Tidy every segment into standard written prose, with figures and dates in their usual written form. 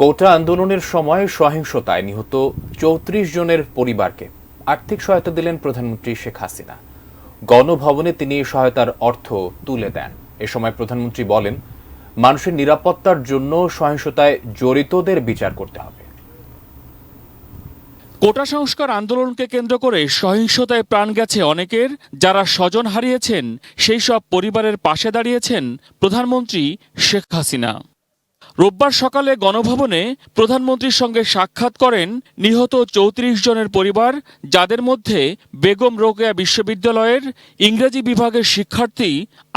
কোটা আন্দোলনের সময় সহিংসতায় নিহত ৩৪ জনের পরিবারকে আর্থিক সহায়তা দিলেন প্রধানমন্ত্রী শেখ হাসিনা। গণভবনে তিনি সহায়তার অর্থ তুলে দেন। এ সময় প্রধানমন্ত্রী বলেন, মানুষের নিরাপত্তার জন্য সহিংসতায় জড়িতদের বিচার করতে হবে। কোটা সংস্কার আন্দোলনকে কেন্দ্র করে সহিংসতায় প্রাণ গেছে অনেকের। যারা স্বজন হারিয়েছেন সেই সব পরিবারের পাশে দাঁড়িয়েছেন প্রধানমন্ত্রী শেখ হাসিনা। রোববার সকালে গণভবনে প্রধানমন্ত্রীর সঙ্গে সাক্ষাৎ করেন নিহত ৩৪ জনের পরিবার, যাদের মধ্যে বেগম রোকেয়া বিশ্ববিদ্যালয়ের ইংরেজি বিভাগের শিক্ষার্থী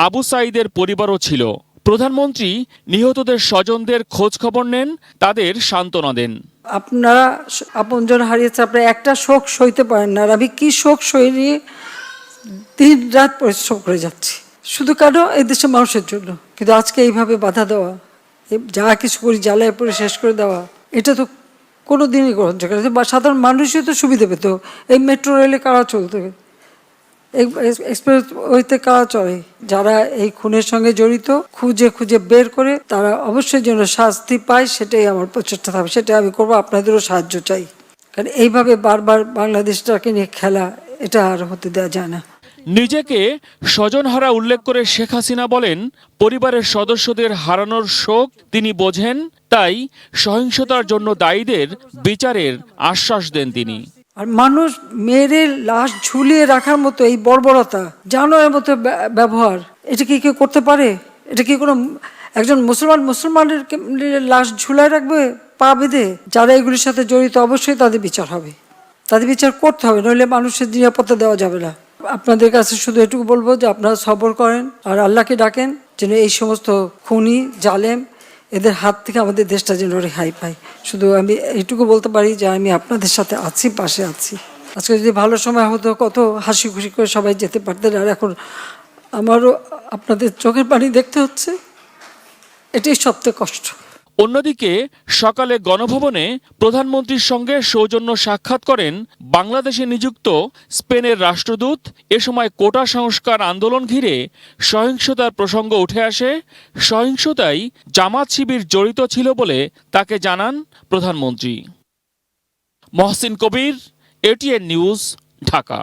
আবু সাঈদের পরিবারও ছিল। প্রধানমন্ত্রী নিহতদের স্বজনদের খোঁজ খবর নেন, তাদের সান্ত্বনা দেন। আপনারা আপনজন হারিয়েছে, আপনারা একটা শোক সইতে পারেন না। আমি কি শোক সই নিয়ে দিন রাত পরিশ্রম করে যাচ্ছি, শুধু কেন এই দেশের মানুষের জন্য। কিন্তু আজকে এইভাবে বাধা দেওয়া, যা কিছু করি জ্বালায় পরে শেষ করে দেওয়া, এটা তো কোনো দিনই গ্রহণযোগ্য না। বা সাধারণ মানুষই তো সুবিধা পেত। এই মেট্রো রেলে কারা চলতে, এক্সপ্রেস ওইতে কারা চলে, যারা এই খুনের সঙ্গে জড়িত খুঁজে খুঁজে বের করে তারা অবশ্যই যেন শাস্তি পায়, সেটাই আমার প্রচেষ্টা থাকবে। সেটাই আমি করবো। আপনাদেরও সাহায্য চাই, কারণ এইভাবে বারবার বাংলাদেশটাকে নিয়ে খেলা, এটা আর হতে দেওয়া যায় না। নিজেকে স্বজনহারা উল্লেখ করে শেখ হাসিনা বলেন, পরিবারের সদস্যদের হারানোর শোক তিনি বোঝেন, তাই সহিংসতার জন্য দায়ীদের বিচারের আশ্বাস দেন তিনি। আর মানুষ মেরে লাশ ঝুলিয়ে রাখার মতো এই বর্বরতা, জানোয়ারের মতো ব্যবহার, এটা কি কেউ করতে পারে? এটা কি কোনো একজন মুসলমানের লাশ ঝুলায় রাখবে পা বেঁধে? যারা এগুলির সাথে জড়িত অবশ্যই তাদের বিচার হবে, তাদের বিচার করতে হবে, নইলে মানুষের নিরাপত্তা দেওয়া যাবে না। আপনাদের কাছে শুধু এটুকু বলবো যে আপনারা সবর করেন আর আল্লাহকে ডাকেন যেন এই সমস্ত খুনি জালেম এদের হাত থেকে আমাদের দেশটা যেন রেহাই পায়। শুধু আমি এইটুকু বলতে পারি যে আমি আপনাদের সাথে আছি, পাশে আছি। আজকে যদি ভালো সময় হতো কত হাসি খুশি করে সবাই যেতে পারতেন, আর এখন আমারও আপনাদের চোখের পানি দেখতে হচ্ছে, এটাই সবচেয়ে কষ্ট। অন্যদিকে সকালে গণভবনে প্রধানমন্ত্রীর সঙ্গে সৌজন্য সাক্ষাৎ করেন বাংলাদেশে নিযুক্ত স্পেনের রাষ্ট্রদূত। এ সময় কোটা সংস্কার আন্দোলন ঘিরে সহিংসতার প্রসঙ্গ উঠে আসে। সহিংসতায় জামাত শিবির জড়িত ছিল বলে তাকে জানান প্রধানমন্ত্রী। মহসিন কবির, এটিএন নিউজ, ঢাকা।